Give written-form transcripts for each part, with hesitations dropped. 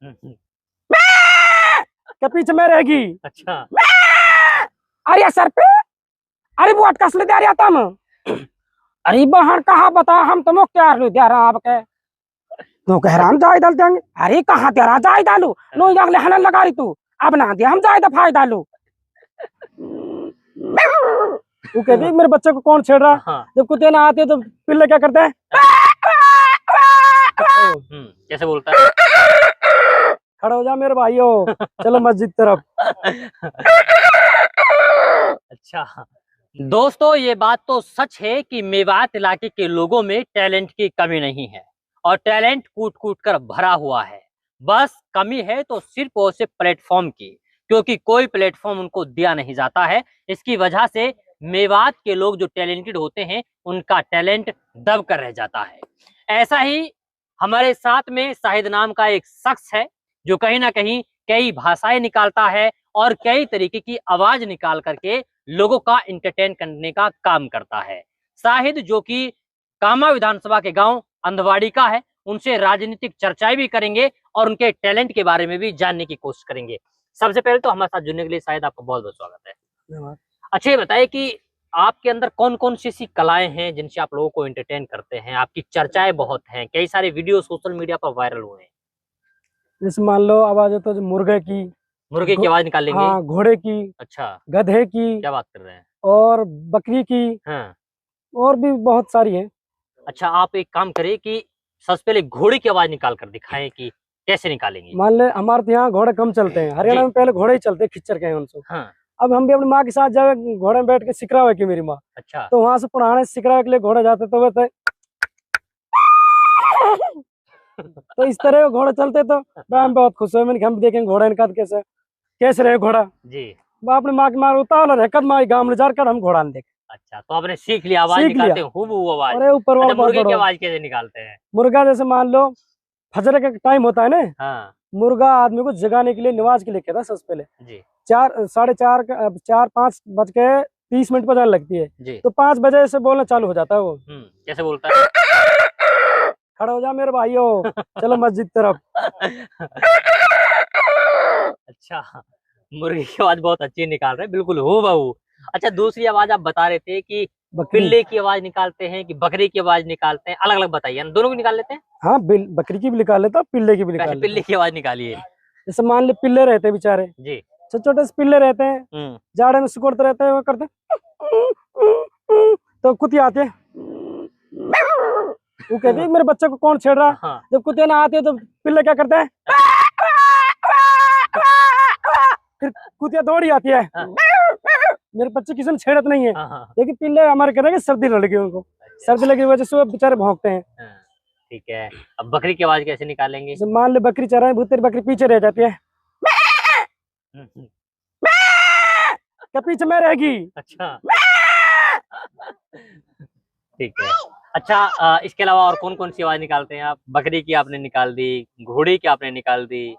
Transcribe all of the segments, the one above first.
हम्म, के पीछे में रहेगी। अच्छा। अरे सर पे, अरे वो अटकस ले दे रहा था मैं। अरे बहन कहा बता, हम तो मुख्तार लो दे रहा आपके तो कह रहा हम जाय डाल देंगे। अरे कहाँ दे रहा जाय डालू नो अगले हनन लगा रही तू, अब ना दे हम जाय दफाय डालू। तू कहती मेरे बच्चे को कौन छेड़ रहा। हाँ। जब कुत्ते ना आते तो पिल्ले क्या करते हैं, कैसे बोलता है? खड़े हो जा मेरे भाइयों, चलो मस्जिद तरफ। अच्छा दोस्तों, ये बात तो सच है कि मेवात इलाके के लोगों में टैलेंट की कमी नहीं है और टैलेंट कूट कूट कर भरा हुआ है। बस कमी है तो सिर्फ और सिर्फ प्लेटफॉर्म की, क्योंकि कोई प्लेटफॉर्म उनको दिया नहीं जाता है। इसकी वजह से मेवात के लोग जो टैलेंटेड होते हैं उनका टैलेंट दब कर रह जाता है। ऐसा ही हमारे साथ में शाहिद नाम का एक शख्स है जो कहीं ना कहीं कई भाषाएं निकालता है और कई तरीके की आवाज निकाल करके लोगों का एंटरटेन करने का काम करता है। शाहिद जो कि कामा विधानसभा के गांव अंधवाड़ी का है, उनसे राजनीतिक चर्चाएं भी करेंगे और उनके टैलेंट के बारे में भी जानने की कोशिश करेंगे। सबसे पहले तो हमारे साथ जुड़ने के लिए शायद आपका बहुत बहुत स्वागत है। अच्छा ये बताइए कि आपके अंदर कौन कौन सी ऐसी कलाएं हैं जिनसे आप लोगों को एंटरटेन करते हैं? आपकी चर्चाएं बहुत हैं, कई सारे वीडियो सोशल मीडिया पर वायरल हुए हैं। जैसे मान लो आवाज हो तो मुर्गे की, मुर्गे की आवाज निकाल लेंगे। हाँ, घोड़े की, अच्छा, गधे की, क्या बात कर रहे हैं? और बकरी की, हाँ। और भी बहुत सारी है। अच्छा आप एक काम करें कि सबसे पहले घोड़े की आवाज निकाल कर दिखाएं कि कैसे निकालेंगे। मान ले हमारे तो यहाँ घोड़े कम चलते हैं, हरियाणा में पहले घोड़े ही चलते, खिच्चर के हैं उनसे। हाँ। अब हम भी अपनी माँ के साथ जाए घोड़े में बैठ के सिकरा हुआ की मेरी माँ, अच्छा। तो वहां से पुराने सिकरा के लिए घोड़े जाते तो वैसे तो इस तरह घोड़े चलते तो हम बहुत खुश हुए। मैंने हम भी देखेंगे घोड़ा इनका कैसे कैसे रहे घोड़ा जी। अपने माँ की मार उतार रहकर माँ गाँव ले जाकर हम घोड़ा ने देखे। अच्छा तो आपने सीख लिया आवाज निकालते हैं, हूबहू आवाज। अरे ऊपर वाला अच्छा, मुर्गे की आवाज कैसे निकालते हैं? मुर्गा जैसे मान लो फजर का टाइम होता है ना, हाँ। मुर्गा आदमी को जगाने के लिए नमाज के लिए कहता है सबसे पहले जी। 4:30 बजाने लगती है जी। तो 5 बजे से बोलना चालू हो जाता है वो। कैसे बोलता है? खड़े हो जा मेरे भाइयों, चलो मस्जिद तरफ। अच्छा, मुर्गे की आवाज बहुत अच्छी निकाल रहे हैं, बिल्कुल हूबहू। अच्छा दूसरी आवाज आप बता रहे थे कि पिल्ले की आवाज निकालते हैं कि बकरी की आवाज निकालते हैं, अलग अलग बताइए। दोनों की निकाल लेते हैं? हाँ, बकरी की भी निकाल लेता, पिल्ले की भी निकाल लेता। पिल्ले की आवाज निकालिए। जैसे मान ले पिल्ले रहते हैं बेचारे जी, छोटे छोटे से पिल्ले रहते हैं, जाड़े में सिकुड़ते रहते हैं, वो करते तो कुतिया आते हैं, वो कहती है मेरे बच्चे को कौन छेड़ रहा। हाँ। जब कुतिया ना आते तो पिल्ले क्या करते हैं, फिर कुतिया दौड़ी आती है। हाँ। मेरे बच्चे किसी ने छेड़त नहीं है, हाँ। लेकिन पिल्ले हमारे कह रहे हैं सर्दी लगी उनको, सर्दी लगी वजह से वो बेचारे भौंकते हैं। ठीक है, अब बकरी की आवाज कैसे निकालेंगे? मान ले बकरी चरा है, तेरी बकरी पीछे रह जाती है, क्या पीछे में रहेगी। अच्छा ठीक है। अच्छा इसके अलावा और कौन कौन सी आवाज निकालते हैं आप? बकरी की आपने निकाल दी, घोड़े की आपने निकाल दी,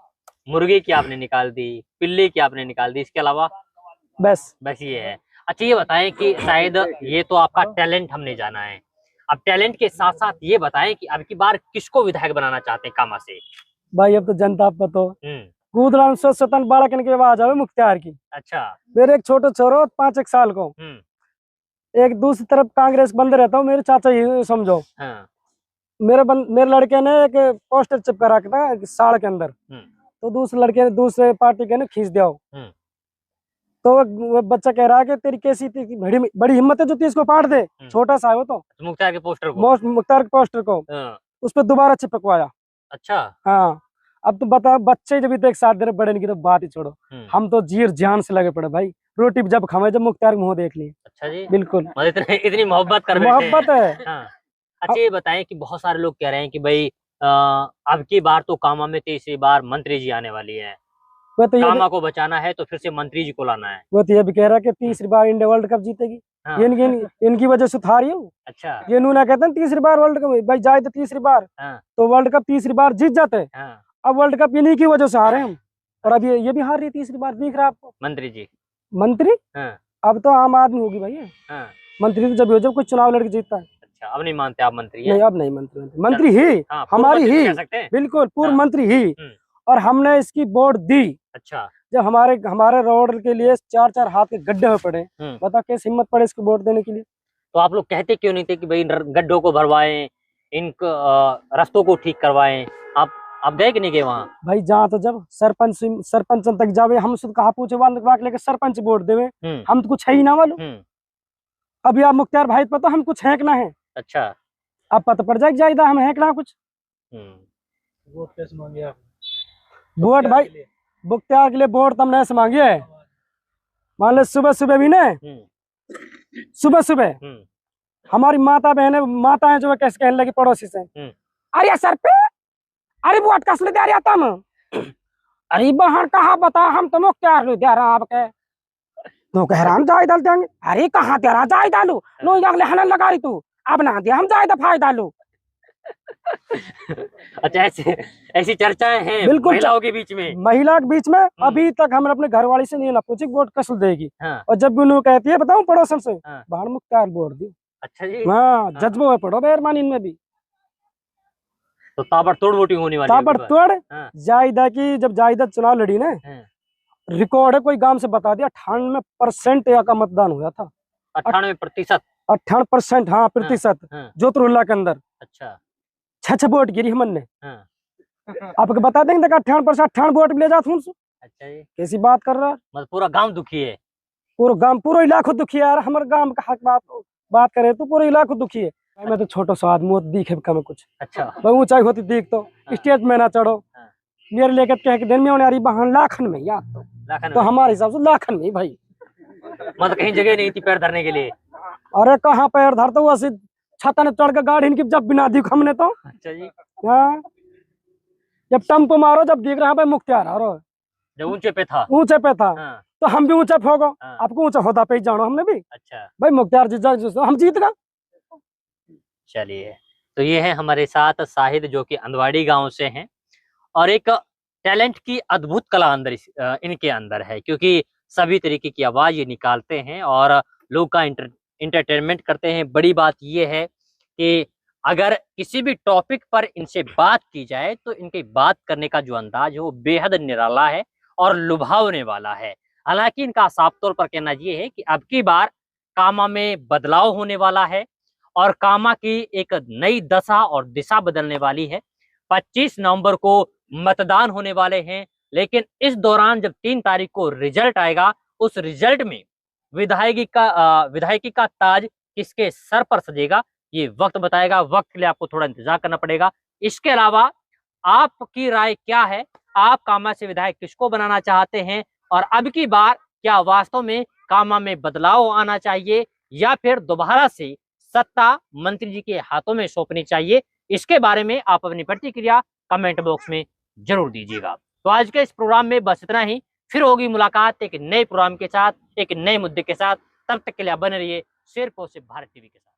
मुर्गे की आपने निकाल दी, पिल्ले की आपने निकाल दी, इसके अलावा बस ये है। अच्छा ये बताएं कि शायद ये तो आपका टैलेंट हमने जाना है, अब टैलेंट के साथ साथ ये बताएं कि अब की बार किसको विधायक बनाना चाहते हैं कामा से? भाई अब तो जनता पतो कूदराम सो सतन बालक के आवाज आवे मुख्तार की। अच्छा। मेरे एक छोटे छोरो 5 साल को, एक दूसरी तरफ कांग्रेस बंद रहता हूँ, मेरे चाचा ही समझो। हाँ। मेरे लड़के ने एक पोस्टर चिपका रखा था साड़ के अंदर, तो दूसरे लड़के ने दूसरे पार्टी के ने खींच दिया। तो वो बच्चा कह रहा है कि तेरी कैसी बड़ी हिम्मत है जो तू इसको पाट दे, छोटा सा है वो तो मुख्तार के पोस्टर को उस पर दोबारा चिपकवाया। अच्छा हाँ। अब तो बता, बच्चे जब तक साथ दे रहे, बड़े की तो बात ही छोड़ो, हम तो जीर जान से लगे पड़े भाई, रोटी जब खाए जब मुख्तार मुंह देख लिए। अच्छा जी, बिल्कुल इतनी मोहब्बत कर मोहब्बत है। हाँ। अच्छा ये बताएं कि बहुत सारे लोग कह रहे हैं कि भाई अब की बार तो कामा में तीसरी बार मंत्री जी आने वाली है, तो कामा को बचाना है तो फिर से मंत्री जी को लाना है। वो तो ये भी कह रहा है कि तीसरी बार इंडिया वर्ल्ड कप जीतेगी। हाँ। इनकी वजह से था रही हूँ। अच्छा, ये नूना कहते हैं तीसरी बार वर्ल्ड कप भाई जाए तो तीसरी बार। हाँ। तो वर्ल्ड कप तीसरी बार जीत जाते हैं। हाँ। अब वर्ल्ड कप इन्हीं की वजह से हारे हम, और अब ये भी हार रही है तीसरी बार, दिख रहा है आपको। मंत्री जी मंत्री। हाँ। अब तो आम आदमी होगी भाई। हाँ। मंत्री तो जब हो जब कोई चुनाव लड़के जीतता है। अच्छा, अब नहीं मानते आप मंत्री? नहीं, अब नहीं मंत्री ही हमारी ही, बिल्कुल पूर्व मंत्री ही। और हमने इसकी वोट दी। अच्छा। जब हमारे रोड के लिए 4-4 हाथ के गड्ढे में पड़े, बता कैसे हिम्मत पड़े इसको वोट देने के लिए। तो आप लोग कहते क्यों नहीं थे कि भाई गड्ढों को भरवाएं, इन रास्तों को ठीक करवाएं? आप गए कि नहीं गए वहाँ? भाई जहाँ तो जब सरपंच तक जावे, हम उसको कहा पूछे वाक लेके सरपंच वोट देवे, हम तो कुछ है ही ना मालूम। अभी आप मुख्तार भाई पता हम कुछ है कि ना है। अच्छा। अब पता पड़ जाएगा जायदा हम है कि ना कुछ। वोट कैसे मांगे आप? वोट भाई मुख्तार के लिए वोट तुमने ऐसे मांगी है। मान लो सुबह सुबह भी ना, सुबह सुबह हमारी माता है जो कैसे कहने लगी पड़ोसी से, अरे सर पे, अरे वोट कस ले दे रहा तुम, अरे बहन कहा बता, हम तो मुख्तार ले दे रहा आपके, तो कह रहा हम जाय डाल देंगे। अरे कहाँ दे रहा जाय डालू, लो अगले हनन लगा रही तू, अब ना दे हम जाय दफाय डालू। अच्छा, ऐसी चर्चाएं हैं बिल्कुल महिलाओं के बीच में। महिला के बीच में अभी तक हमने अपने घर वाली से नहीं ना पूछी वोट कस देगी। हाँ। और जब भी उन्होंने कहती है बताऊं पड़ोसन से, बाहर मुख्तार वोट दी। अच्छा जी। हाँ, जज्बों में पढ़ो बेरमानी इनमें भी। तो ताबड़तोड़ वोटिंग होने वाली है। ताबड़तोड़ जायदा की, जब जायदा चुनाव लड़ी ना, रिकॉर्ड है कोई गांव से बता दिया 98% का मतदान हुआ था। 98%? 98%, हाँ प्रतिशत, जोतरुल्ला के अंदर। अच्छा। 6 वोट गिरी हमने। आपको बता देंगे 98% वोट ले जाते। अच्छा जी, कैसी बात कर रहा है? मतलब पूरा गांव दुखी है? पूरा गांव, पूरा इलाका दुखी है यार। हमारे गांव का हक बात करे तो पूरा इलाका दुखी है। मैं तो छोटा सा आदमी दिखे कम कुछ। अच्छा। बहुत ऊंचाई होती दिख तो स्टेज में ना चढ़ो, मेरे लेकर कह के दिन में यार बहन लाखन में यार, तो हमारे हिसाब से लाखन में भाई, मतलब कहीं जगह नहीं थी पैर धरने के लिए। अरे कहाँ पैर धरते हुआ, छतन चढ़ के गाड़ी इनकी जब बिना दी हमने तो। अच्छा जी। हाँ, जब टम्पो मारो, जब देख रहा भाई मुख्तार आ रहा, जब ऊंचे पे था, तो हम भी ऊंचा फोगो। आपको ऊंचा होता पे जानो हमने भी। अच्छा भाई, मुख्तार जी हम जीत गए। चलिए, तो ये है हमारे साथ शाहिद, जो कि अंदवाड़ी गांव से हैं, और एक टैलेंट की अद्भुत कला अंदर इनके अंदर है, क्योंकि सभी तरीके की आवाज ये निकालते हैं और लोग का इंटरटेनमेंट करते हैं। बड़ी बात ये है कि अगर किसी भी टॉपिक पर इनसे बात की जाए तो इनके बात करने का जो अंदाज है वो बेहद निराला है और लुभावने वाला है। हालांकि इनका साफ तौर पर कहना ये है कि अब की बार कामा में बदलाव होने वाला है और कामा की एक नई दशा और दिशा बदलने वाली है। 25 नवंबर को मतदान होने वाले हैं, लेकिन इस दौरान जब 3 तारीख को रिजल्ट आएगा, उस रिजल्ट में विधायकी का ताज किसके सर पर सजेगा ये वक्त बताएगा। वक्त के लिए आपको थोड़ा इंतजार करना पड़ेगा। इसके अलावा आपकी राय क्या है? आप कामा से विधायक किसको बनाना चाहते हैं? और अब की बार क्या वास्तव में कामा में बदलाव आना चाहिए या फिर दोबारा से सत्ता मंत्री जी के हाथों में सौंपनी चाहिए? इसके बारे में आप अपनी प्रतिक्रिया कमेंट बॉक्स में जरूर दीजिएगा। तो आज के इस प्रोग्राम में बस इतना ही। फिर होगी मुलाकात एक नए प्रोग्राम के साथ, एक नए मुद्दे के साथ। तब तक के लिए बने रहिए सिर्फ और सिर्फ भारत टीवी के साथ।